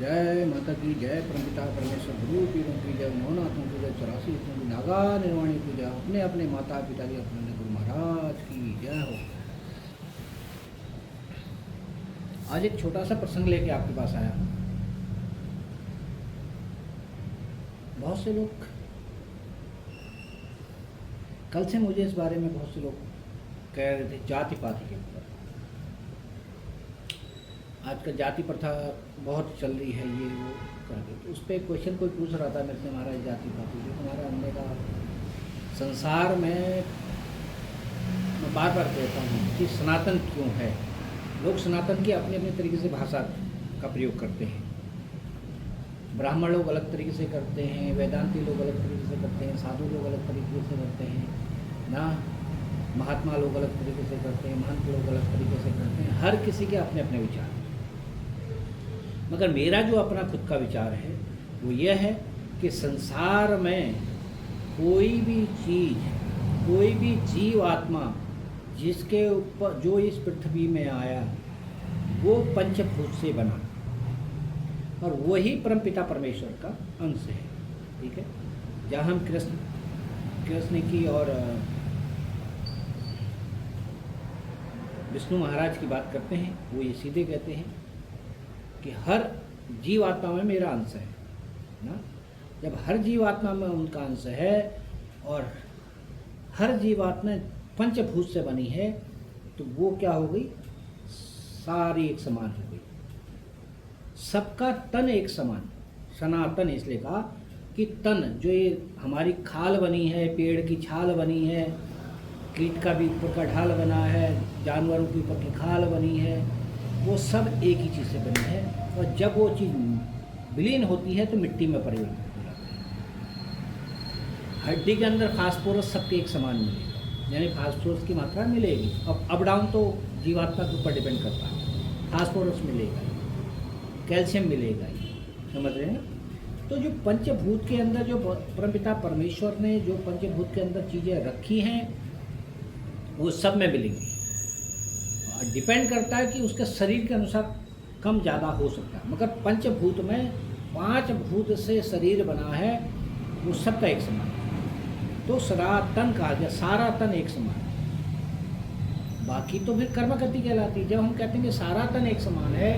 जय माता की जय। परमपिता परमेश्वर गुरु पीरों की जय, नवनाथों की जय, 84 की नागा निर्वाणी की जय। अपने अपने माता पिता की, अपने गुरु महाराज की जय हो। आज एक छोटा सा प्रसंग लेके आपके पास आया। बहुत से लोग, कल से मुझे इस बारे में बहुत से लोग कह रहे थे जाति पाति के ऊपर। आजकल जाति प्रथा बहुत चल रही है, ये वो करके। तो उस पर क्वेश्चन कोई पूछ रहा था मेरे से, हमारा जाति पाति जो तुम्हारा, हमने कहा संसार में मैं बार बार कहता हूँ कि सनातन क्यों है। लोग सनातन की अपने अपने तरीके से भाषा का प्रयोग करते हैं। ब्राह्मण लोग अलग तरीके से करते हैं, वेदांती लोग अलग तरीके से करते हैं, साधु लोग अलग तरीके से करते हैं ना, महात्मा लोग अलग तरीके से करते हैं, महंत लोग अलग तरीके से करते हैं। हर किसी के अपने अपने विचार हैं। मगर मेरा जो अपना खुद का विचार है वो यह है कि संसार में कोई भी चीज़, कोई भी जीव आत्मा जिसके ऊपर, जो इस पृथ्वी में आया, वो पंचभूत से बना और वही परमपिता परमेश्वर का अंश है। ठीक है। जहाँ हम कृष्ण की और विष्णु महाराज की बात करते हैं, वो ये सीधे कहते हैं कि हर जीवात्मा में मेरा अंश है ना। जब हर जीवात्मा में उनका अंश है और हर जीवात्मा पंचभूत से बनी है, तो वो क्या हो गई, सारी एक समान हो गई। सबका तन एक समान। सनातन इसलिए कहा कि तन, जो ये हमारी खाल बनी है, पेड़ की छाल बनी है, कीट का भी ऊपर का ढाल बना है, जानवरों के ऊपर की खाल बनी है, वो सब एक ही चीज़ से बनी है। और जब वो चीज़ विलीन होती है तो मिट्टी में परिवर्तित हो जाती है। हड्डी के अंदर फास्फोरस सबके एक समान मिलेगा, यानी फास्फोरस की मात्रा मिलेगी। अब अप डाउन तो जीवात्मा के ऊपर डिपेंड करता है। फास्फोरस मिलेगा, कैल्शियम मिलेगा, समझ रहे हैं ना। तो जो पंचभूत के अंदर, जो परमपिता परमेश्वर ने जो पंचभूत के अंदर चीज़ें रखी हैं, वो सब में मिलेंगी। डिपेंड करता है कि उसके शरीर के अनुसार कम ज़्यादा हो सकता है। मगर पंचभूत में 5 भूत से शरीर बना है, वो सबका एक समान है। तो सनातन कहा गया, सारा तन एक समान है। बाकी तो फिर कर्म गति कहलाती है। जब हम कहते हैं कि सारा तन एक समान है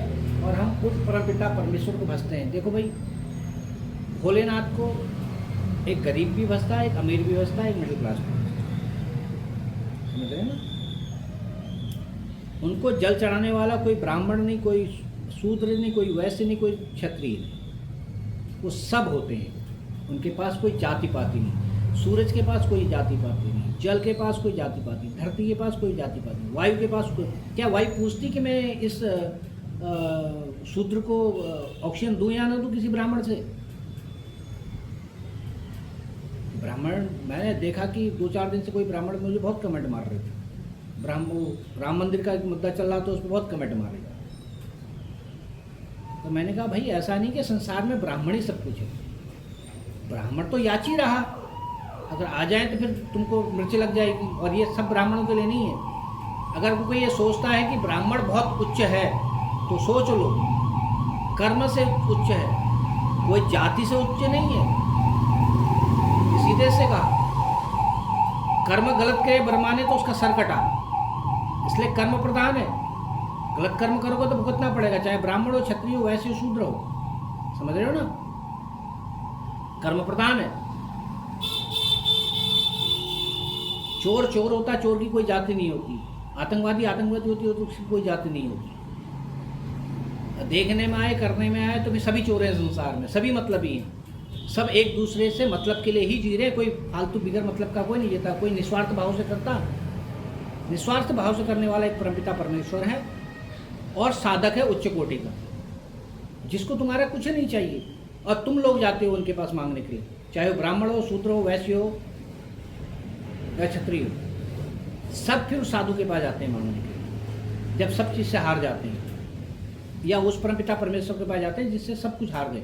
और हम उस परमपिता परमेश्वर को भजते हैं। देखो भाई, भोलेनाथ को एक गरीब भी भजता है, एक अमीर भी भजता है, एक मिडिल क्लास भी भजता है, समझ रहे हैं ना। उनको जल चढ़ाने वाला कोई ब्राह्मण नहीं, कोई शूद्र नहीं, कोई वैश्य नहीं, कोई क्षत्रिय नहीं, वो सब होते हैं। उनके पास कोई जाति पाति नहीं। सूरज के पास कोई जाति पाति नहीं, जल के पास कोई जाति पाति नहीं, धरती के पास कोई जाति पाति नहीं, वायु के पास कोई। क्या वायु पूछती कि मैं इस शूद्र को ऑक्सीजन दूं या ना दूं किसी ब्राह्मण से? ब्राह्मण, मैंने देखा कि 2-4 दिन से कोई ब्राह्मण मुझे बहुत कमेंट मार रहे थे। राम मंदिर का एक मुद्दा चल रहा था, उस पर बहुत कमेंट मारे। तो मैंने कहा भाई, ऐसा नहीं कि संसार में ब्राह्मण ही सब कुछ है। ब्राह्मण तो याची रहा, अगर आ जाए तो फिर तुमको मिर्ची लग जाएगी। और ये सब ब्राह्मणों के लिए नहीं है। अगर कोई ये सोचता है कि ब्राह्मण बहुत उच्च है, तो सोच लो, कर्म से उच्च है, कोई जाति से उच्च नहीं है। सीधे से कहा, कर्म गलत करे बरमाने तो उसका सर कटा, इसलिए कर्म प्रधान है। गलत कर्म करोगे तो भुगतना पड़ेगा, चाहे ब्राह्मण हो, क्षत्रिय हो, वैश्य हो, शूद्र हो, समझ रहे हो ना। कर्म प्रधान है। चोर चोर होता, चोर की कोई जाति नहीं होती। आतंकवादी आतंकवादी होती हो तो उसकी कोई जाति नहीं होती। देखने में आए, करने में आए तो भी सभी चोर हैं संसार में, सभी मतलबी हैं। सब एक दूसरे से मतलब के लिए ही जी रहे। कोई फालतू बिगर मतलब का कोई नहीं जीता, कोई निस्वार्थ भाव से करता। निस्वार्थ भाव से करने वाला एक परमपिता परमेश्वर है और साधक है उच्च कोटि का, जिसको तुम्हारा कुछ नहीं चाहिए और तुम लोग जाते हो उनके पास मांगने के लिए, चाहे वो ब्राह्मण हो, शूद्र हो, वैश्य हो या क्षत्रिय हो। सब फिर साधु के पास जाते हैं मांगने के लिए, जब सब चीज़ से हार जाते हैं, या उस परमपिता परमेश्वर के पास जाते हैं जिससे सब कुछ हार गए,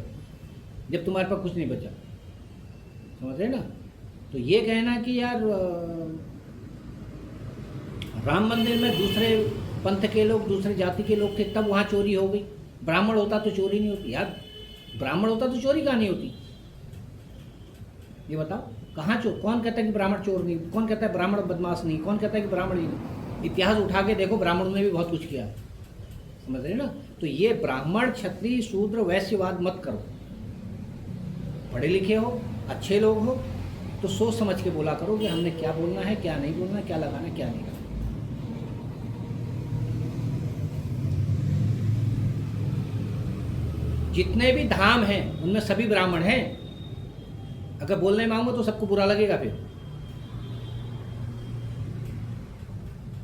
जब तुम्हारे पास कुछ नहीं बचा। समझ रहे ना। तो ये कहना कि यार राम मंदिर में दूसरे पंथ के लोग, दूसरे जाति के लोग थे, तब वहाँ चोरी हो गई, ब्राह्मण होता तो चोरी नहीं होती। यार ब्राह्मण होता तो चोरी कहाँ नहीं होती? ये बताओ, कहाँ चोर? कौन कहता है कि ब्राह्मण चोर नहीं? कौन कहता है ब्राह्मण बदमाश नहीं? कौन कहता है कि ब्राह्मण नहीं? इतिहास उठा के देखो, ब्राह्मणों ने भी बहुत कुछ किया है, समझ रहे ना? तो ये ब्राह्मण क्षत्रिय शूद्र वैश्यवाद मत करो। पढ़े लिखे हो, अच्छे लोग हो, तो सोच समझ के बोला करो कि हमने क्या बोलना है, क्या नहीं बोलना, क्या लगाना है, क्या नहीं लगाना। जितने भी धाम हैं उनमें सभी ब्राह्मण हैं। अगर बोलने मांगो तो सबको बुरा लगेगा। फिर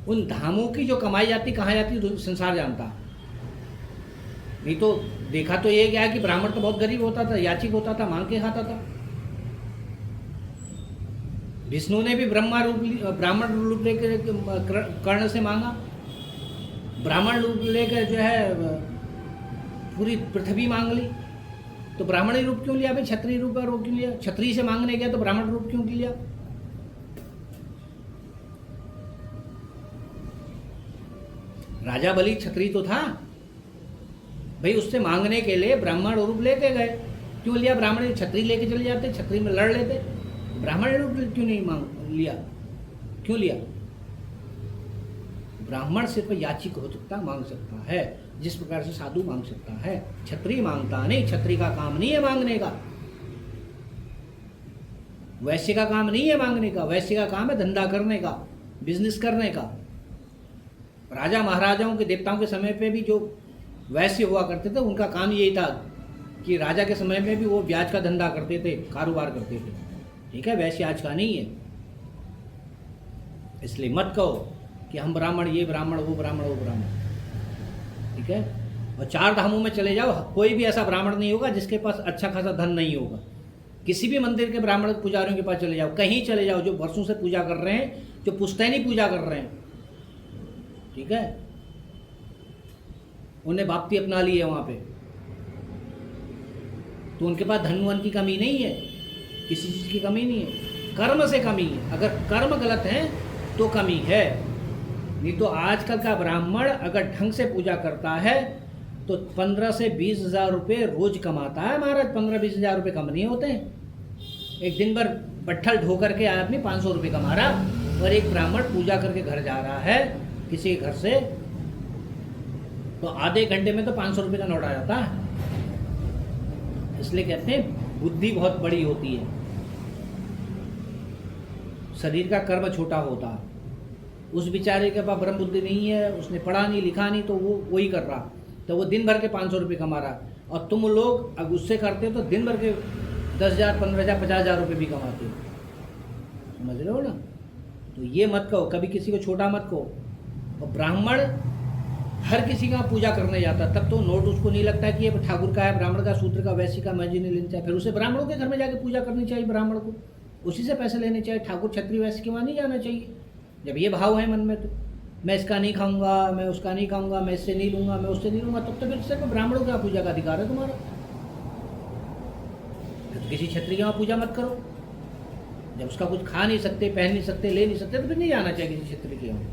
उन धामों की जो कमाई जाती कहाँ जाती संसार जानता। नहीं तो देखा तो ये क्या कि ब्राह्मण तो बहुत गरीब होता था, याचिक होता था, मांग के खाता था। विष्णु ने भी ब्राह्मण रूप लेकर कर्ण से मांगा, ब्राह्मण रूप लेकर जो है पूरी पृथ्वी मांग ली। तो ब्राह्मणी रूप क्यों लिया भाई? क्षत्रिय रूप का रूप क्यों लिया? क्षत्रिय से मांगने गया तो ब्राह्मण रूप क्यों लिया? राजा बलि क्षत्रिय तो था भाई, उससे मांगने के लिए ब्राह्मण रूप लेके गए। क्यों लिया? ब्राह्मण क्षत्रिय लेके चले जाते, क्षत्रिय में लड़ लेते। ब्राह्मण रूप क्यों नहीं मांग लिया? क्यों लिया? ब्राह्मण सिर्फ याचिक हो सकता, मांग सकता है, जिस प्रकार से साधु मांग सकता है। क्षत्रिय मांगता नहीं। क्षत्रिय का काम नहीं है मांगने का, वैश्य का काम नहीं है मांगने का। वैश्य का काम है धंधा करने का, बिजनेस करने का। राजा महाराजाओं के, देवताओं के समय पे भी जो वैश्य हुआ करते थे उनका काम यही था कि राजा के समय में भी वो ब्याज का धंधा करते थे, कारोबार करते थे। ठीक है, वैश्य आज का नहीं है। इसलिए मत कहो कि हम ब्राह्मण, ये ब्राह्मण, वो ब्राह्मण, वो ब्राह्मण। ठीक है, और 4 धामों में चले जाओ, कोई भी ऐसा ब्राह्मण नहीं होगा जिसके पास अच्छा खासा धन नहीं होगा। किसी भी मंदिर के ब्राह्मण पुजारियों के पास चले जाओ, कहीं चले जाओ, जो वर्षों से पूजा कर रहे हैं, जो पुश्तैनी पूजा कर रहे हैं, ठीक है, उन्हें बाप्ती अपना ली है वहाँ पे, तो उनके पास धन वन की कमी नहीं है, किसी चीज़ की कमी नहीं है, कर्म से कमी है। अगर कर्म गलत है तो कमी है। नहीं तो आजकल का ब्राह्मण अगर ढंग से पूजा करता है तो 15 से 20 हज़ार रुपये रोज कमाता है महाराज। 15-20 हज़ार रुपये कम नहीं होते हैं। एक दिन भर बट्ठल ढो करके आदमी 500 रुपये कमा रहा, और एक ब्राह्मण पूजा करके घर जा रहा है किसी के घर से, तो आधे घंटे में तो 500 रुपये का नोट आ जाता है। इसलिए कहते हैं बुद्धि बहुत बड़ी होती है, शरीर का कर्म छोटा होता है। उस बेचारे के पास ब्रह्म बुद्धि नहीं है, उसने पढ़ा नहीं लिखा नहीं, तो वो वही कर रहा, तो वो दिन भर के 500 रुपये कमा रहा। और तुम लोग अब उससे करते हो तो दिन भर के 10,000, 15,000, 50,000 रुपये भी कमाते हो। समझ रहे हो ना? तो ये मत कहो, कभी किसी को छोटा मत कहो। और ब्राह्मण हर किसी का पूजा करने जाता, तब तो नोट उसको नहीं लगता कि ये ठाकुर का है, ब्राह्मण का, शूद्र का, वैश्य का मर्जी नहीं लेनी चाहिए। फिर उसे ब्राह्मणों के घर में जाके पूजा करनी चाहिए, ब्राह्मण को उसी से पैसे लेने चाहिए। ठाकुर क्षत्रिय वैश्य के वहाँ नहीं जाना चाहिए। जब ये भाव है मन में, तो मैं इसका नहीं खाऊंगा, मैं उसका नहीं खाऊंगा, मैं इससे नहीं लूँगा, मैं उससे नहीं लूँगा, तब तो फिर सिर्फ ब्राह्मणों का पूजा का अधिकार है तुम्हारा। तो किसी क्षत्रिय के वहाँ पूजा मत करो। जब उसका कुछ खा नहीं सकते, पहन नहीं सकते, ले नहीं सकते, तो फिर नहीं जाना चाहिए किसी क्षत्रिय के वहाँ।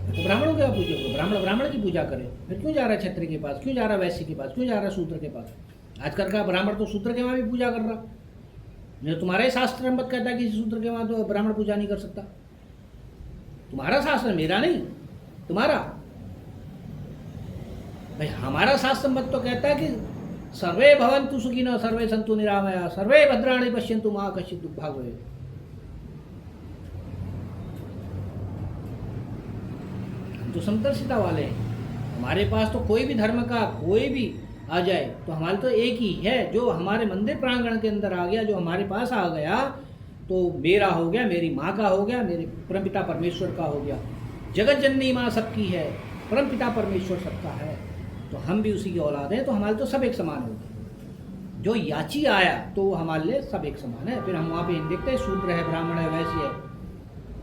तो ब्राह्मणों के वहाँ पूजा करो, ब्राह्मण ब्राह्मण की पूजा करे। फिर क्यों जा रहा है क्षत्रिय के पास, क्यों जा रहा है वैश्य के पास, क्यों जा रहा है शूद्र के पास? आजकल का ब्राह्मण तो शूद्र के वहाँ भी पूजा कर रहा। नहीं, तुम्हारा ही शास्त्र मत कहता है कि शूद्र के वहाँ तो ब्राह्मण पूजा नहीं कर सकता। तुम्हारा शास्त्र, मेरा नहीं, तुम्हारा। भाई हमारा शास्त्र मत तो कहता है कि सर्वे भवन्तु सुखिनः सर्वे सन्तु निरामया सर्वे भद्राणि पश्यन्तु मा कश्चित् दुःखभाग् भवेत्। हम तो समदर्शिता वाले हैं। हमारे पास तो कोई भी धर्म का कोई भी आ जाए तो हमारे तो एक ही है, जो हमारे मंदिर प्रांगण के अंदर आ गया, जो हमारे पास आ गया, तो मेरा हो गया, मेरी माँ का हो गया, मेरे परमपिता परमेश्वर का हो गया। जगत जननी माँ सबकी है, परमपिता परमेश्वर सबका है, तो हम भी उसी की औलाद हैं, तो हमारे तो सब एक समान हो गए। जो याची आया तो वो हमारे लिए सब एक समान है। फिर हम वहाँ पे देखते हैं शूद्र है, ब्राह्मण है, वैश्य है,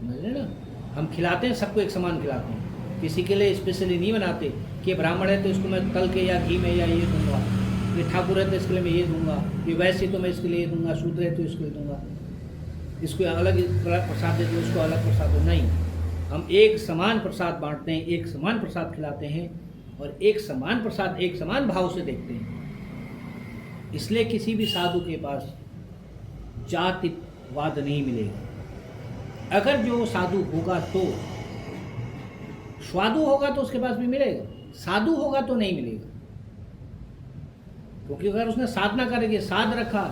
समझ रहे ना? हम खिलाते हैं, सबको एक समान खिलाते हैं, किसी के लिए स्पेशली नहीं बनाते कि ब्राह्मण है तो इसको मैं तल के या घी में या ये दूंगा, ये ठाकुर है तो इसके लिए मैं ये दूंगा, ये वैश्य तो मैं इसके लिए दूंगा, शूद्र है तो इसको दूंगा, इसको अलग प्रसाद दे दो, इसको अलग प्रसाद दो। नहीं, हम एक समान प्रसाद बांटते हैं, एक समान प्रसाद खिलाते हैं, और एक समान प्रसाद एक समान भाव से देखते हैं। इसलिए किसी भी साधु के पास जातिवाद नहीं मिलेगा। अगर जो साधु होगा तो, स्वादु होगा तो उसके पास भी मिलेगा, साधु होगा तो नहीं मिलेगा। क्योंकि अगर उसने साधना करेगी, साध रखा,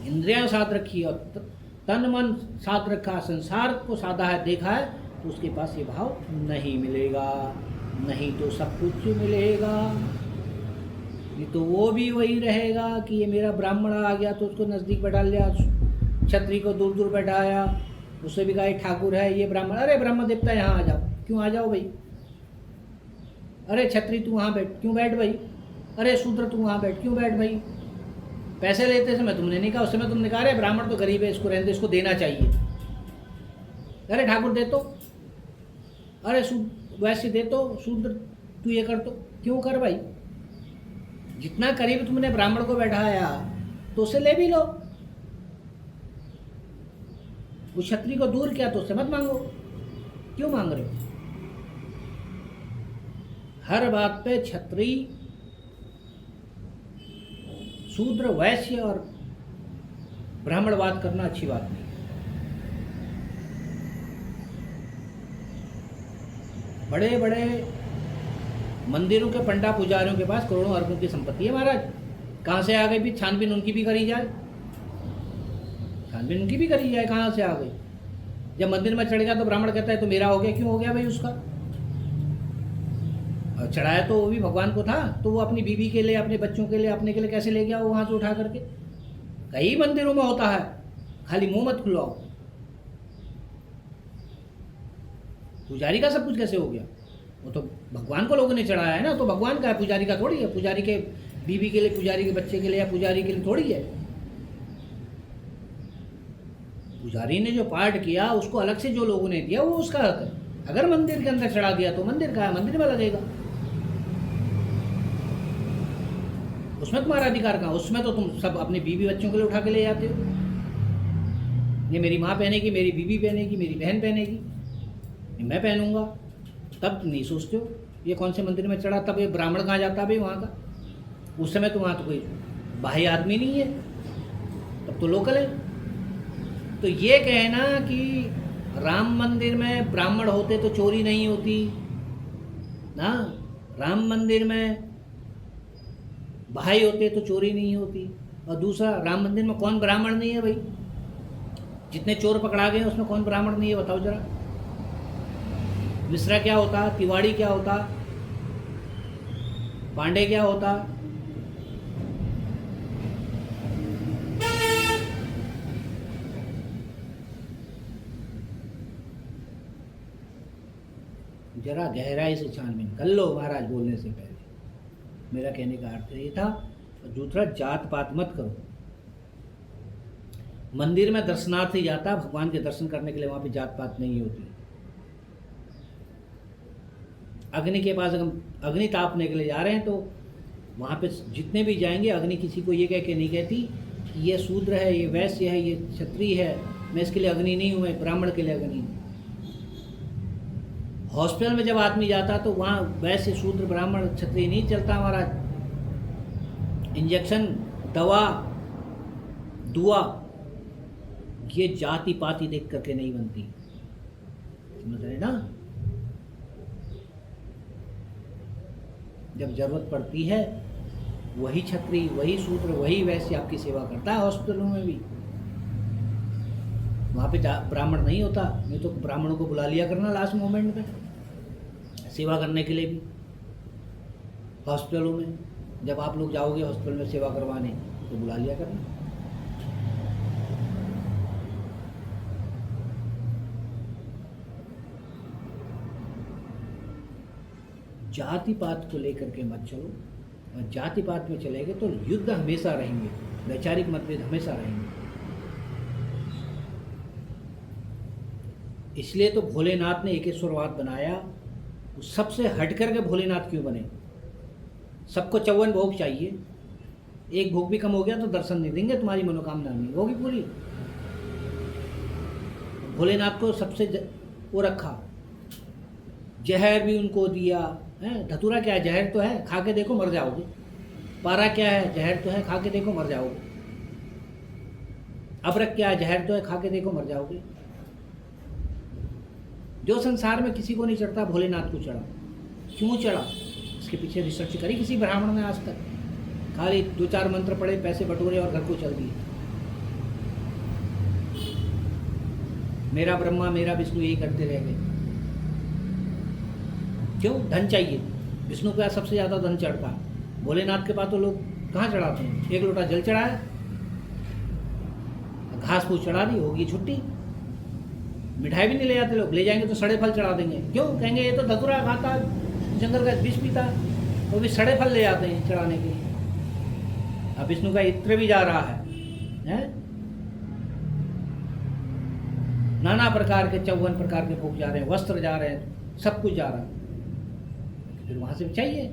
इंद्रियां साध रखी और तन मन साध रखा, संसार को साधा है, देखा है, तो उसके पास ये भाव नहीं मिलेगा। नहीं तो सब कुछ मिलेगा, नहीं तो वो भी वही रहेगा कि ये मेरा ब्राह्मण आ गया तो उसको नज़दीक बैठा लिया, क्षत्रिय को दूर दूर बैठाया, उससे भी कहा ठाकुर है ये ब्राह्मण, अरे ब्रह्म देवता यहाँ आ जाओ, क्यों आ जाओ भाई, अरे क्षत्रिय तू वहाँ बैठ, क्यों बैठ भाई, अरे शूद्र तू वहाँ बैठ, क्यों बैठ भाई। पैसे लेते समय तुमने नहीं कहा, उस समय तुमने कहा अरे ब्राह्मण तो गरीब है, इसको रहने दे, इसको देना चाहिए। अरे ठाकुर दे तो, अरे वैसे दे तो, शूद्र तू ये कर तो, क्यों कर भाई। जितना करीब तुमने ब्राह्मण को बैठाया तो उसे ले भी लो, वो क्षत्रिय को दूर किया तो उससे मत मांगो, क्यों मांग रहे हो। हर बात पे क्षत्रिय, शूद्र, वैश्य और ब्राह्मणवाद करना अच्छी बात नहीं। बड़े बड़े मंदिरों के पंडा पुजारियों के पास करोड़ों अरबों की संपत्ति है महाराज, कहाँ से आ गई भी, छानबीन उनकी भी करी जाए, छानबीन उनकी भी करी जाए, कहाँ से आ गई। जब मंदिर में चढ़ गया तो ब्राह्मण कहता है तो मेरा हो गया, क्यों हो गया भाई उसका, और चढ़ाया तो वो भी भगवान को था, तो वो अपनी बीवी के लिए, अपने बच्चों के लिए, अपने के लिए कैसे ले गया वो वहाँ से उठा करके। कई मंदिरों में होता है, खाली मुंह मत खुलवाओ। पुजारी का सब कुछ कैसे हो गया, वो तो भगवान को लोगों ने चढ़ाया है ना, तो भगवान का है, पुजारी का थोड़ी है। पुजारी के बीवी के लिए, पुजारी के बच्चे के लिए या पुजारी के लिए थोड़ी है। पुजारी ने जो पाठ किया उसको अलग से जो लोगों ने दिया वो उसका हक है। अगर मंदिर के अंदर चढ़ा दिया तो मंदिर का है, मंदिर में लगेगा, उसमें तुम्हारा अधिकार कहाँ। उसमें तो तुम सब अपने बीवी बच्चों के लिए उठा के ले जाते हो, ये मेरी माँ पहनेगी, मेरी बीवी पहनेगी, मेरी बहन पहनेगी, मैं पहनूंगा, तब नहीं सोचते हो ये कौन से मंदिर में चढ़ा, तब ये ब्राह्मण कहाँ जाता भाई वहाँ का। उस समय तो वहाँ तो कोई बाह्य आदमी नहीं है, तब तो लोकल है। तो ये कहना कि राम मंदिर में ब्राह्मण होते तो चोरी नहीं होती ना, राम मंदिर में भाई होते तो चोरी नहीं होती, और दूसरा राम मंदिर में कौन ब्राह्मण नहीं है भाई, जितने चोर पकड़ा गए उसमें कौन ब्राह्मण नहीं है बताओ जरा। मिश्रा क्या होता, तिवाड़ी क्या होता, पांडे क्या होता, जरा गहराई से छानबीन कर लो महाराज बोलने से पहले। मेरा कहने का अर्थ ये था। और दूसरा, जात पात मत करो। मंदिर में दर्शनार्थी जाता भगवान के दर्शन करने के लिए, वहाँ पे जात पात नहीं होती। अग्नि के पास हम अग्नि तापने के लिए जा रहे हैं तो वहाँ पे जितने भी जाएंगे, अग्नि किसी को ये कह के नहीं कहती कि ये शूद्र है, ये वैश्य है, ये क्षत्रिय है, मैं इसके लिए अग्नि नहीं हूँ, मैं ब्राह्मण के लिए अग्नि हूँ। हॉस्पिटल में जब आदमी जाता तो वहाँ वैश्य, शूद्र, ब्राह्मण, क्षत्रिय नहीं चलता हमारा। इंजेक्शन, दवा, दुआ, ये जाति पाति देख करके नहीं बनती, समझ रहे ना। जब जरूरत पड़ती है वही क्षत्रिय, वही शूद्र, वही वैश्य आपकी सेवा करता है। हॉस्पिटलों में भी वहाँ पे ब्राह्मण नहीं होता, नहीं तो ब्राह्मणों को बुला लिया करना लास्ट मोमेंट में सेवा करने के लिए भी। हॉस्पिटलों में जब आप लोग जाओगे हॉस्पिटल में सेवा करवाने तो बुला लिया करना। जाति पात को लेकर के मत चलो, और जाति पात में चलेंगे तो युद्ध हमेशा रहेंगे, वैचारिक मतभेद हमेशा रहेंगे। इसलिए तो भोलेनाथ ने एकेश्वरवाद बनाया। सबसे हट करके भोलेनाथ क्यों बने? सबको 54 भोग चाहिए, एक भोग भी कम हो गया तो दर्शन नहीं देंगे, तुम्हारी मनोकामना नहीं होगी पूरी। भोलेनाथ को सबसे वो रखा, जहर भी उनको दिया है। धतूरा क्या है? जहर तो है, खा के देखो मर जाओगे। पारा क्या है? जहर तो है, खा के देखो मर जाओगे। अबरक क्या है? जहर तो है, खा के देखो मर जाओगे। जो संसार में किसी को नहीं चढ़ता, भोलेनाथ को चढ़ा। क्यों चढ़ा? इसके पीछे रिसर्च करी किसी ब्राह्मण ने आज तक? खाली 2-4 मंत्र पढ़े, पैसे बटोरे और घर को चल दिए। मेरा ब्रह्मा मेरा विष्णु यही करते रह गए। क्यों? धन चाहिए। विष्णु के पास सबसे ज़्यादा धन चढ़ता है, भोलेनाथ के पास तो लोग कहाँ चढ़ाते हैं? 1 लोटा जल चढ़ाया, घास फूस चढ़ा दी, होगी छुट्टी। मिठाई भी नहीं ले जाते लोग, ले जाएंगे तो सड़े फल चढ़ा देंगे। क्यों? कहेंगे ये तो धतूरा खाता, जंगल का विष पीता, वो भी सड़े फल ले जाते हैं चढ़ाने के लिए। अब विष्णु का इत्र भी जा रहा है? नाना प्रकार के 54 प्रकार के भोग जा रहे हैं, वस्त्र जा रहे हैं, सब कुछ जा रहा है। फिर वहाँ से चाहिए,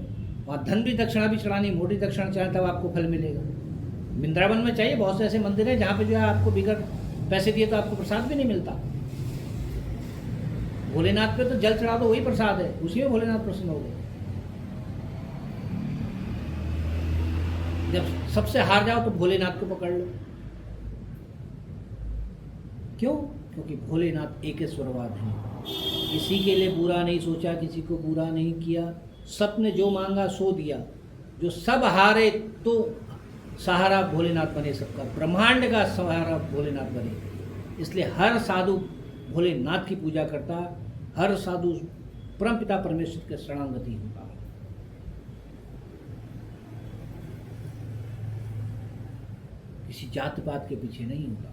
वहाँ धन भी दक्षिणा भी चढ़ानी, मोटी दक्षिणा चाहे तब आपको फल मिलेगा। वृंदावन में चाहिए, बहुत से ऐसे मंदिर हैं जहाँ पे जो है आपको बिगड़ पैसे दिए तो आपको प्रसाद भी नहीं मिलता। भोलेनाथ पे तो जल चढ़ा दो, वही प्रसाद है, उसी में भोलेनाथ प्रसन्न हो गए। जब सबसे हार जाओ तो भोलेनाथ को पकड़ लो। क्यों? क्योंकि भोलेनाथ एकेश्वरवाद है। किसी के लिए बुरा नहीं सोचा, किसी को बुरा नहीं किया, सबने जो मांगा सो दिया। जो सब हारे तो सहारा भोलेनाथ बने सबका, ब्रह्मांड का सहारा भोलेनाथ बने। इसलिए हर साधु भोलेनाथ की पूजा करता, हर साधु परमपिता परमेश्वर के शरणागति होता। किसी जात पात के पीछे नहीं होता।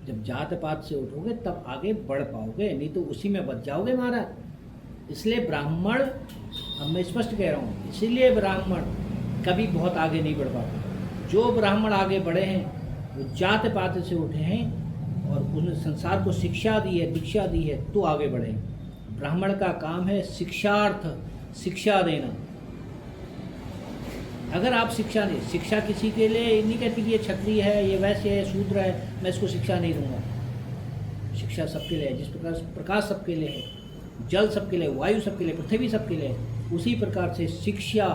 जब जात पात से उठोगे तब आगे बढ़ पाओगे, नहीं तो उसी में बच जाओगे महाराज। इसलिए ब्राह्मण, अब मैं स्पष्ट कह रहा हूँ, इसीलिए ब्राह्मण कभी बहुत आगे नहीं बढ़ पाते। जो ब्राह्मण आगे बढ़े हैं वो जात पात से उठे हैं और उन्होंने संसार को शिक्षा दी है, दीक्षा दी है, तो आगे बढ़े। ब्राह्मण का काम है शिक्षार्थ, शिक्षा देना। अगर आप शिक्षा नहीं, शिक्षा किसी के लिए नहीं कहती कि ये क्षत्रिय है, ये वैश्य है, शूद्र है, मैं इसको शिक्षा नहीं दूंगा। शिक्षा सबके लिए है। जिस प्रकार प्रकाश सबके लिए है, जल सबके लिए, वायु सबके लिए, पृथ्वी सबके लिए, उसी प्रकार से शिक्षा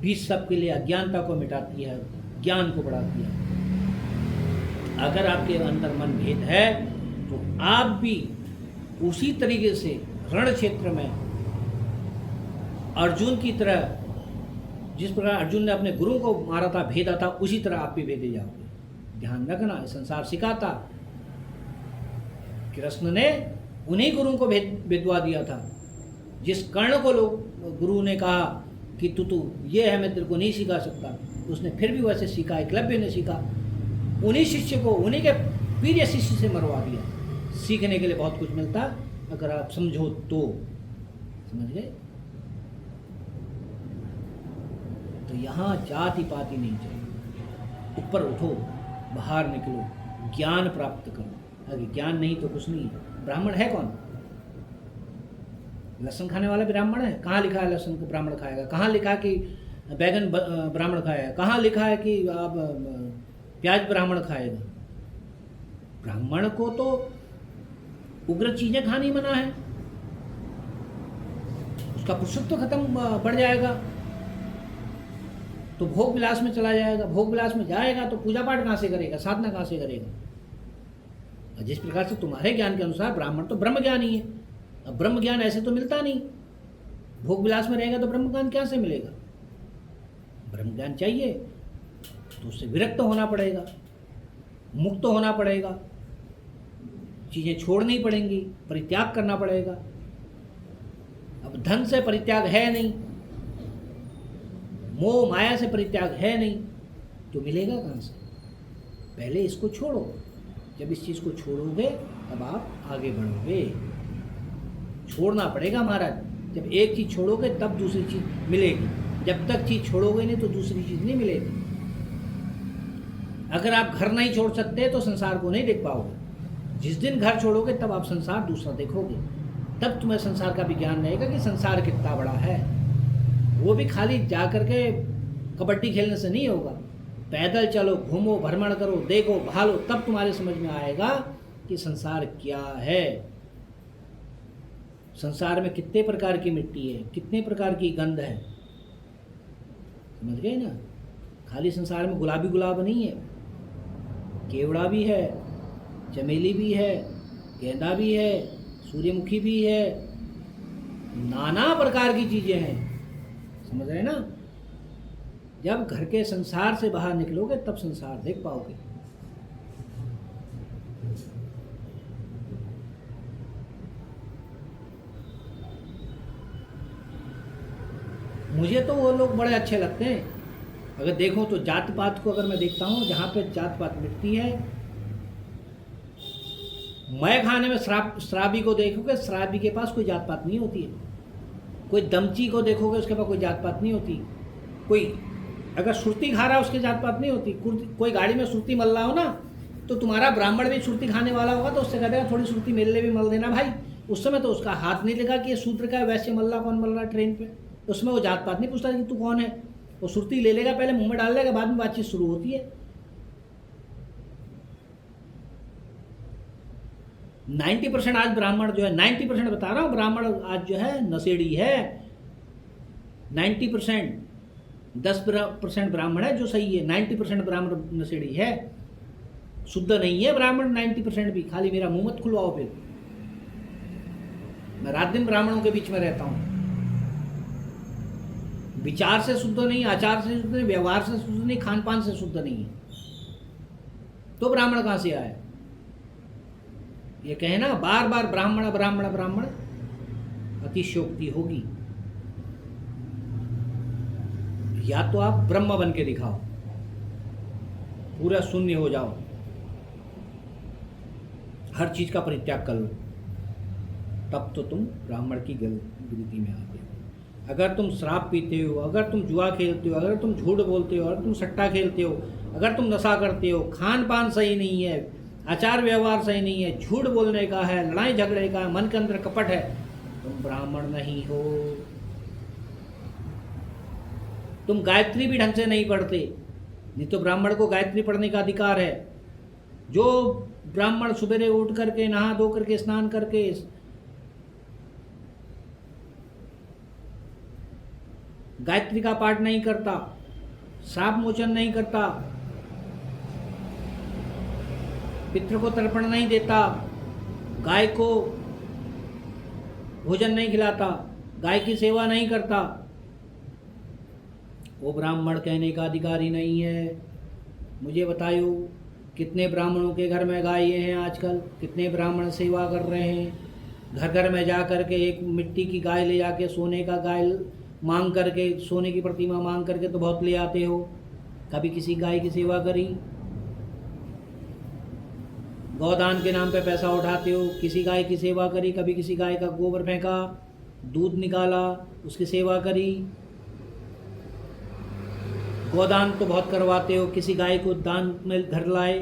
भी सबके लिए अज्ञानता को मिटाती है, ज्ञान को बढ़ाती है। अगर आपके अंदर मन भेद है तो आप भी उसी तरीके से रण क्षेत्र में अर्जुन की तरह, जिस प्रकार अर्जुन ने अपने गुरु को मारा था, भेदा था, उसी तरह आप भी भेदे जाओगे। ध्यान रखना, संसार सिखाता। कृष्ण ने उन्हीं गुरु को भेदवा दिया था। जिस कर्ण को लोग गुरु ने कहा कि तू ये है, मैं तेरे को नहीं सिखा सकता, उसने फिर भी वैसे सीखा। एकलव्य ने सीखा, उन्हीं शिष्य को, उन्हीं के प्रिय शिष्य से मरवा दिया। सीखने के लिए बहुत कुछ मिलता अगर आप समझो तो। समझ गए? तो यहाँ जाति पाति नहीं चाहिए। ऊपर उठो, बाहर निकलो, ज्ञान प्राप्त करो। अगर ज्ञान नहीं तो कुछ नहीं है। ब्राह्मण है कौन? लहसुन खाने वाला ब्राह्मण है? कहाँ लिखा है लहसुन को ब्राह्मण खाएगा? कहाँ लिखा है कि बैगन ब्राह्मण खाएगा? कहाँ लिखा है कि आप प्याज ब्राह्मण खाएगा? ब्राह्मण को तो उग्र चीजें खानी मना है, उसका पुरुषत्व खत्म बढ़ जाएगा, तो भोग विलास में चला जाएगा। भोग विलास में जाएगा तो पूजा पाठ कहाँ से करेगा, साधना कहाँ से करेगा? जिस प्रकार से तुम्हारे ज्ञान के अनुसार ब्राह्मण तो ब्रह्म ज्ञानी है, अब ब्रह्म ज्ञान ऐसे तो मिलता नहीं। भोग विलास में रहेगा तो ब्रह्म ज्ञान क्या से मिलेगा? ब्रह्म ज्ञान चाहिए तो उससे विरक्त होना पड़ेगा, मुक्त होना पड़ेगा, चीजें छोड़नी पड़ेंगी, परित्याग करना पड़ेगा। अब धन से परित्याग है नहीं, मोह माया से परित्याग है नहीं, तो मिलेगा कहाँ से? पहले इसको छोड़ो। जब इस चीज़ को छोड़ोगे तब आप आगे बढ़ोगे। छोड़ना पड़ेगा महाराज। जब एक चीज़ छोड़ोगे तब दूसरी चीज़ मिलेगी। जब तक चीज़ छोड़ोगे नहीं तो दूसरी चीज़ नहीं मिलेगी। अगर आप घर नहीं छोड़ सकते तो संसार को नहीं देख पाओगे। जिस दिन घर छोड़ोगे तब आप संसार दूसरा देखोगे, तब तुम्हें संसार का भी ज्ञान रहेगा कि संसार कितना बड़ा है। वो भी खाली जा करके कबड्डी खेलने से नहीं होगा। पैदल चलो, घूमो, भ्रमण करो, देखो, भालो, तब तुम्हारे समझ में आएगा कि संसार क्या है। संसार में कितने प्रकार की मिट्टी है, कितने प्रकार की गंध है। समझ गए ना? खाली संसार में गुलाबी गुलाब नहीं है, केवड़ा भी है, चमेली भी है, गेंदा भी है, सूर्यमुखी भी है, नाना प्रकार की चीज़ें हैं। समझ रहे ना? जब घर के संसार से बाहर निकलोगे तब संसार देख पाओगे। मुझे तो वो लोग बड़े अच्छे लगते हैं। अगर देखो तो जात पात को अगर मैं देखता हूँ, जहाँ पे जात पात मिटती है, मैं खाने में शराबी को देखोगे, शराबी के पास कोई जात पात नहीं होती है। कोई दमची को देखोगे, उसके पास कोई जात पात नहीं होती। कोई अगर सुरती खा रहा है, उसके जात पात नहीं होती। कोई गाड़ी में सुरती मल रहा हो ना, तो तुम्हारा ब्राह्मण भी सुरती खाने वाला होगा तो उससे कहेगा थोड़ी सुरती मेरे लिए भी मल देना भाई। उस समय तो उसका हाथ नहीं लगा कि ये सूत्र का है, वैसे मल रहा कौन मल रहा ट्रेन पे। उसमें वो जात पात नहीं पूछता कि तू कौन है। वो सुरती ले लेगा, पहले मुंह में डाल लेगा, बाद में बातचीत शुरू होती है। 90% आज ब्राह्मण जो है, 90% बता रहा हूँ, ब्राह्मण आज जो है नशेड़ी है। 90%, 10% ब्राह्मण है जो सही है, 90% ब्राह्मण नशेड़ी है, शुद्ध नहीं है ब्राह्मण 90% भी। खाली मेरा मुंह मत खुलवाओ फिर। मैं रात दिन ब्राह्मणों के बीच में रहता हूँ। विचार से शुद्ध नहीं, आचार से शुद्ध नहीं, व्यवहार से शुद्ध नहीं, खान पान से शुद्ध नहीं है, तो ब्राह्मण कहाँ से आए? ये कहे ना बार बार ब्राह्मण ब्राह्मण ब्राह्मण, अतिशयोक्ति होगी। या तो आप ब्रह्म बन के दिखाओ, पूरा शून्य हो जाओ, हर चीज का परित्याग कर लो, तब तो तुम ब्राह्मण की गिनती में आते हो। अगर तुम शराब पीते हो, अगर तुम जुआ खेलते हो, अगर तुम झूठ बोलते हो, अगर तुम सट्टा खेलते हो, अगर तुम नशा करते हो, खान पान सही नहीं है, आचार व्यवहार सही नहीं है, झूठ बोलने का है, लड़ाई झगड़े का है, मन के अंदर कपट है, तुम ब्राह्मण नहीं हो। तुम गायत्री भी ढंग से नहीं पढ़ते, नहीं तो ब्राह्मण को गायत्री पढ़ने का अधिकार है। जो ब्राह्मण सुबह उठ करके नहा धो करके स्नान करके गायत्री का पाठ नहीं करता, श्राप मोचन नहीं करता, पितृ को तर्पण नहीं देता, गाय को भोजन नहीं खिलाता, गाय की सेवा नहीं करता, वो ब्राह्मण कहने का अधिकारी नहीं है। मुझे बताइयो कितने ब्राह्मणों के घर में गायें हैं आजकल, कितने ब्राह्मण सेवा कर रहे हैं। घर घर में जा कर के एक मिट्टी की गाय ले जाके, सोने का गाय मांग करके, सोने की प्रतिमा मांग करके तो बहुत ले आते हो। कभी किसी गाय की सेवा करी? गौदान के नाम पे पैसा उठाते हो, किसी गाय की सेवा करी? कभी किसी गाय का गोबर फेंका, दूध निकाला, उसकी सेवा करी? गोदान तो बहुत करवाते हो, किसी गाय को दान में घर लाए,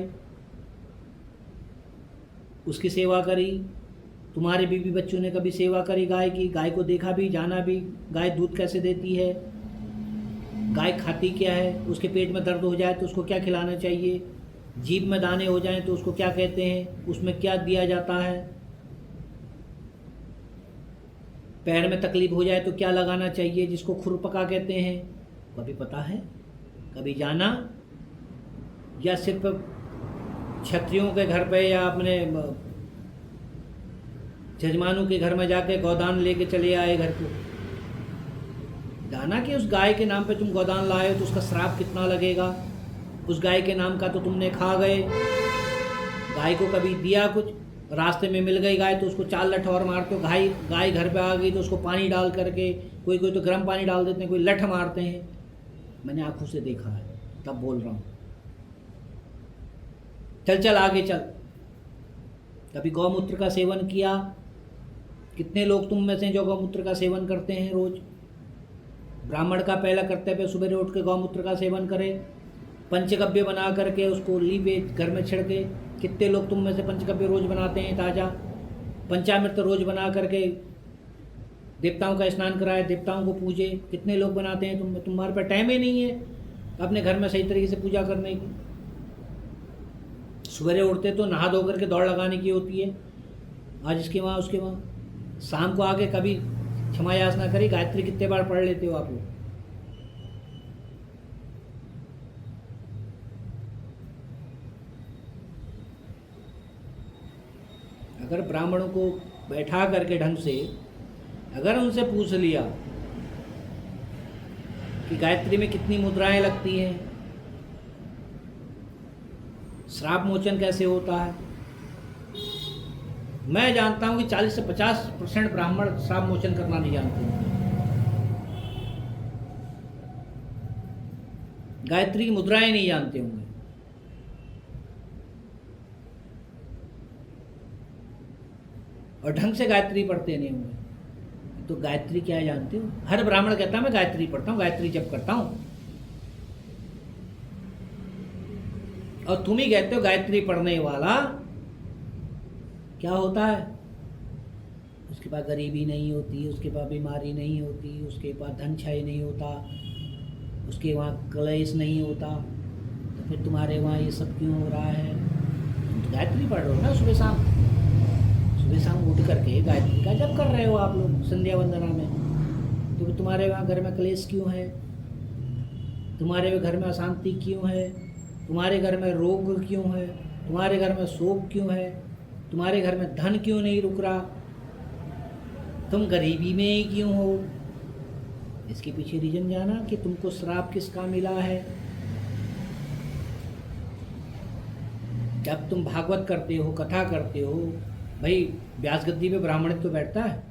उसकी सेवा करी? तुम्हारे बीवी बच्चों ने कभी सेवा करी गाय की? गाय को देखा भी, जाना भी, गाय दूध कैसे देती है, गाय खाती क्या है, उसके पेट में दर्द हो जाए तो उसको क्या खिलाना चाहिए, जीभ में दाने हो जाएं तो उसको क्या कहते हैं, उसमें क्या दिया जाता है, पैर में तकलीफ हो जाए तो क्या लगाना चाहिए, जिसको खुरपका कहते हैं? कभी पता है? कभी जाना? या सिर्फ क्षत्रियों के घर पे या अपने जजमानों के घर में जाके गोदान लेके चले आए घर को? जाना कि उस गाय के नाम पे तुम गोदान लाए हो तो उसका श्राप कितना लगेगा? उस गाय के नाम का तो तुमने खा गए। गाय को कभी दिया कुछ? रास्ते में मिल गई गाय तो उसको 4 लठ और मारते हो। गाय घर पे आ गई तो उसको पानी डाल करके, कोई कोई तो गर्म पानी डाल देते हैं, कोई लठ मारते हैं। मैंने आंखों से देखा है, तब बोल रहा हूँ। चल आगे चल। कभी गौमूत्र का सेवन किया? कितने लोग तुम में से जो गौमूत्र का सेवन करते हैं रोज? ब्राह्मण का पहला कर्तव्य सुबह उठ के गौमूत्र का सेवन करे, पंचगव्य बना करके उसको लीपे घर में छिड़के। कितने लोग तुम में से पंचगव्य रोज बनाते हैं ताज़ा? पंचामृत रोज बना करके देवताओं का स्नान कराए, देवताओं को पूजे। कितने लोग बनाते हैं? तुम्हारे पास टाइम ही नहीं है अपने घर में सही तरीके से पूजा करने की। सुबह उठते तो नहा धो करके दौड़ लगाने की होती है, आज इसके वहाँ उसके वहाँ। शाम को आके कभी क्षमा याचना करी, गायत्री कितने बार पढ़ लेते हो आप लोग? अगर ब्राह्मणों को बैठा करके ढंग से अगर उनसे पूछ लिया कि गायत्री में कितनी मुद्राएं लगती हैं, श्राप मोचन कैसे होता है, मैं जानता हूं कि 40 से 50% ब्राह्मण श्राप मोचन करना नहीं जानते हैं। गायत्री की मुद्राएं नहीं जानते होंगे। और ढंग से गायत्री पढ़ते नहीं होंगे। तो गायत्री क्या है जानते हो? हर ब्राह्मण कहता है मैं गायत्री पढ़ता हूं, गायत्री जप करता हूं। और तुम ही कहते हो गायत्री पढ़ने वाला क्या होता है? उसके पास गरीबी नहीं होती, उसके पास बीमारी नहीं होती, उसके पास धन क्षय नहीं होता, उसके वहाँ क्लेश नहीं होता। तो फिर तुम्हारे वहाँ ये सब क्यों हो रहा है? तुम तो गायत्री पढ़ रहे हो ना सुबह शाम उठ करके गायत्री का जप कर रहे हो आप लोग संध्या वंदना में। तो फिर तुम्हारे वहाँ घर में क्लेश क्यों है? तुम्हारे घर में अशांति क्यों है? तुम्हारे घर में रोग क्यों है? तुम्हारे घर में शोक क्यों है? तुम्हारे घर में धन क्यों नहीं रुक रहा? तुम गरीबी में ही क्यों हो? इसके पीछे रीजन जाना कि तुमको श्राप किसका मिला है। जब तुम भागवत करते हो, कथा करते हो, भाई व्यास गद्दी पे ब्राह्मण तो बैठता है,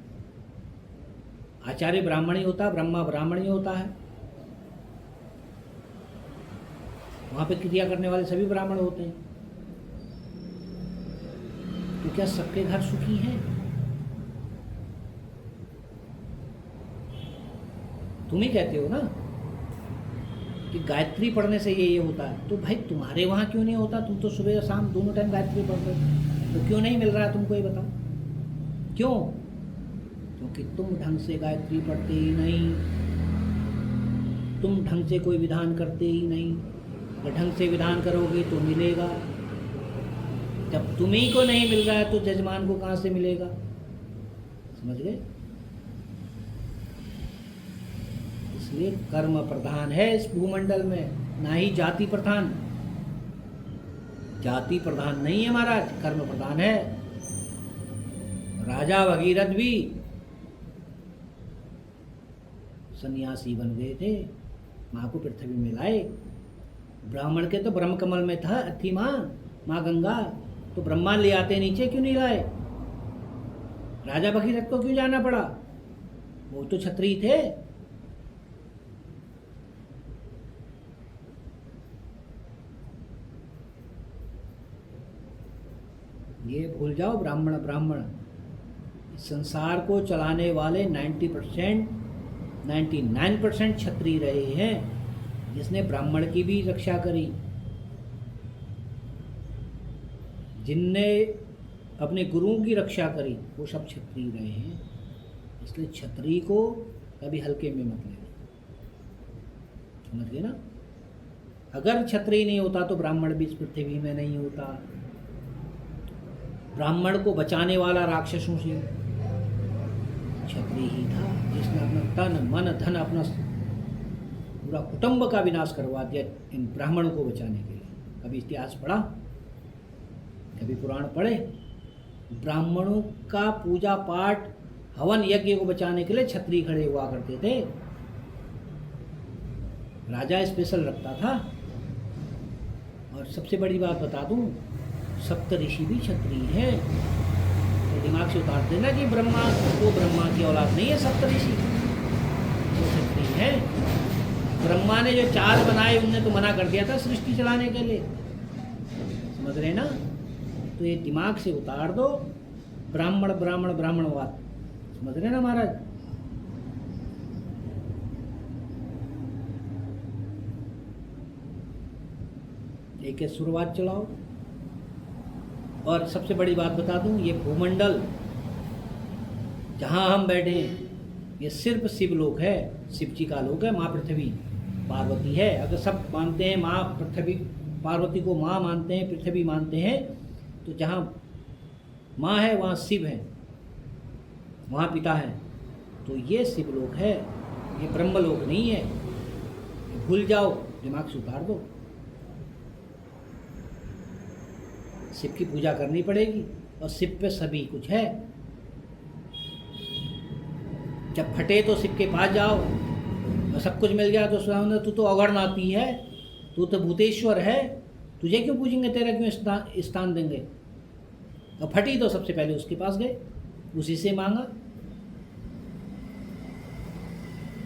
आचार्य ब्राह्मण ही होता है, ब्रह्मा ब्राह्मण ही होता है, वहां पे क्रिया करने वाले सभी ब्राह्मण होते हैं। तो क्या सबके घर सुखी हैं? तुम ही कहते हो ना कि गायत्री पढ़ने से ये होता है। तो भाई तुम्हारे वहाँ क्यों नहीं होता? तुम तो सुबह और शाम दोनों टाइम गायत्री पढ़ते हो, तो क्यों नहीं मिल रहा है तुमको? ये बताओ क्यों? क्योंकि तुम ढंग से गायत्री पढ़ते ही नहीं, तुम ढंग से कोई विधान करते ही नहीं। अगर ढंग से विधान करोगे तो मिलेगा, जब तुम्ही को नहीं मिल रहा है तो जजमान को कहाँ से मिलेगा? समझ गए? इसलिए कर्म प्रधान है इस भूमंडल में, ना ही जाति प्रधान। जाति प्रधान नहीं है महाराज, कर्म प्रधान है। राजा भगीरथ भी सन्यासी बन गए थे, माँ को पृथ्वी में लाए। ब्राह्मण के तो ब्रह्म कमल में थी माँ गंगा, तो ब्रह्मा ले आते नीचे क्यों नहीं लाए? राजा भगीरथ को क्यों जाना पड़ा? वो तो क्षत्रिय थे। ये भूल जाओ, ब्राह्मण संसार को चलाने वाले 90% 99% क्षत्रिय रहे हैं। जिसने ब्राह्मण की भी रक्षा करी, जिनने अपने गुरुओं की रक्षा करी, वो सब क्षत्रिय रहे हैं। इसलिए क्षत्रिय को कभी हल्के में मत लेना, समझ गए ना? अगर क्षत्रिय नहीं होता तो ब्राह्मण भी इस पृथ्वी में नहीं होता। ब्राह्मण को बचाने वाला राक्षसों से क्षत्रिय ही था, जिसने अपना तन मन धन अपना पूरा कुटुंब का विनाश करवा दिया इन ब्राह्मणों को बचाने के लिए। कभी इतिहास पढ़ा, कभी पुराण पढ़े? ब्राह्मणों का पूजा पाठ हवन यज्ञ को बचाने के लिए क्षत्रिय खड़े हुआ करते थे। राजा स्पेशल रखता था। और सबसे बड़ी बात बता दूं, सप्तऋषि भी क्षत्रिय हैं। तो दिमाग से उतार देना कि ब्रह्मा की औलाद नहीं है सप्तऋषि, वो क्षत्रिय है। ब्रह्मा ने जो 4 बनाए उनने तो मना कर दिया था सृष्टि चलाने के लिए, समझ रहे ना? तो ये दिमाग से उतार दो, ब्राह्मणवाद, समझ रहे ना महाराज? एक शुरुआत चलाओ। और सबसे बड़ी बात बता दूं, ये भूमंडल जहां हम बैठे हैं ये सिर्फ शिवलोक है, शिव जी का लोक है। माँ पृथ्वी पार्वती है। अगर सब मानते हैं माँ पृथ्वी पार्वती को माँ मानते हैं, पृथ्वी मानते हैं, तो जहाँ माँ है वहाँ शिव है, वहाँ पिता है। तो ये शिवलोक है, ये ब्रह्मलोक नहीं है। भूल जाओ, दिमाग से उतार दो। शिव की पूजा करनी पड़ेगी, और शिव पे सभी कुछ है। जब फटे तो शिव के पास जाओ और सब कुछ मिल गया तो सुना तू तो अगरनाथी है, तू तो भूतेश्वर है, तुझे क्यों पूछेंगे, तेरा क्यों स्थान देंगे। और फटी तो सबसे पहले उसके पास गए, उसी से मांगा।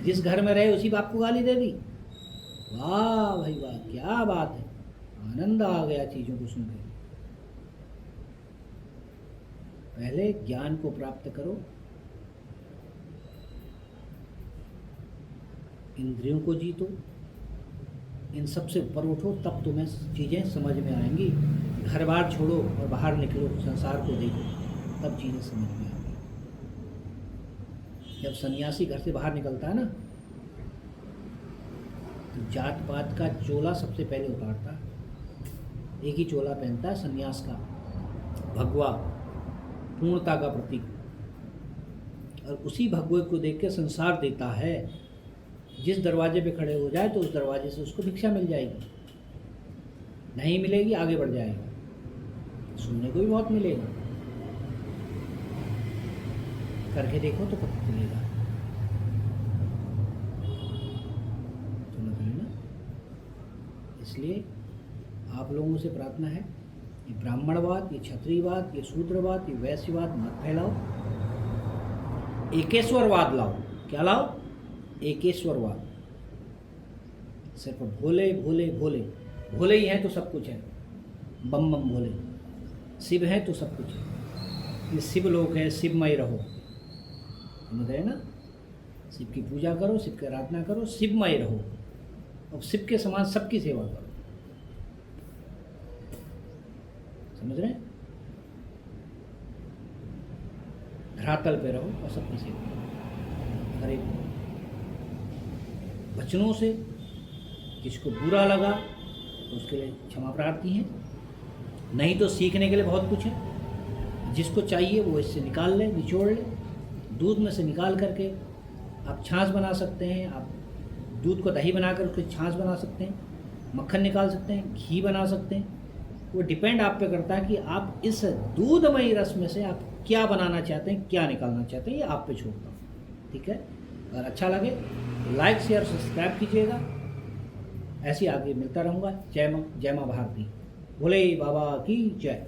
जिस घर में रहे उसी बाप को गाली दे दी। वाह भाई वाह, क्या बात है, आनंद आ गया चीज़ों को सुन के। पहले ज्ञान को प्राप्त करो, इंद्रियों को जीतो, इन सब से ऊपर उठो, तब तुम्हें चीज़ें समझ में आएंगी। घर बार छोड़ो और बाहर निकलो, संसार को देखो, तब चीज़ें समझ में आएंगी। जब सन्यासी घर से बाहर निकलता है ना, तो जात पात का चोला सबसे पहले उतारता है। एक ही चोला पहनता है सन्यास का, भगवा, पूर्णता का प्रतीक। और उसी भगवे को देख के संसार देता है। जिस दरवाजे पे खड़े हो जाए तो उस दरवाजे से उसको भिक्षा मिल जाएगी, नहीं मिलेगी आगे बढ़ जाएगा, सुनने को भी बहुत मिलेगा। करके देखो तो पता चलेगा। समझ रहे ना? इसलिए आप लोगों से प्रार्थना है, ये ब्राह्मणवाद, ये क्षत्रियवाद, ये शूद्रवाद, ये वैश्यवाद मत फैलाओ, एकेश्वरवाद लाओ। क्या लाओ? एकेश्वरवाद। सिर्फ भोले भोले भोले, भोले ही हैं तो सब कुछ है, बम बम भोले। शिव है तो सब कुछ है, ये शिव लोक है, शिवमय रहो। समझ रहे ना? शिव की पूजा करो, शिव की आराधना करो, शिवमय रहो, और शिव के समान सबकी सेवा करो। समझ रहे हैं? धरातल पे रहो और सबकी सेवा करो। हर एक वचनों से किसको बुरा लगा तो उसके लिए क्षमा प्रार्थी हैं, नहीं तो सीखने के लिए बहुत कुछ है। जिसको चाहिए वो इससे निकाल ले, निचोड़ ले। दूध में से निकाल करके आप छाछ बना सकते हैं, आप दूध को दही बना कर उसके छाछ बना सकते हैं, मक्खन निकाल सकते हैं, घी बना सकते हैं। वो डिपेंड आप पे करता है कि आप इस दूधमयी रस में से आप क्या बनाना चाहते हैं, क्या निकालना चाहते हैं, ये आप पे छोड़ता हूँ। ठीक है? अगर अच्छा लगे तो लाइक शेयर सब्सक्राइब कीजिएगा। ऐसे आगे मिलता रहूँगा। जय माँ भारती, भोले बाबा की जय।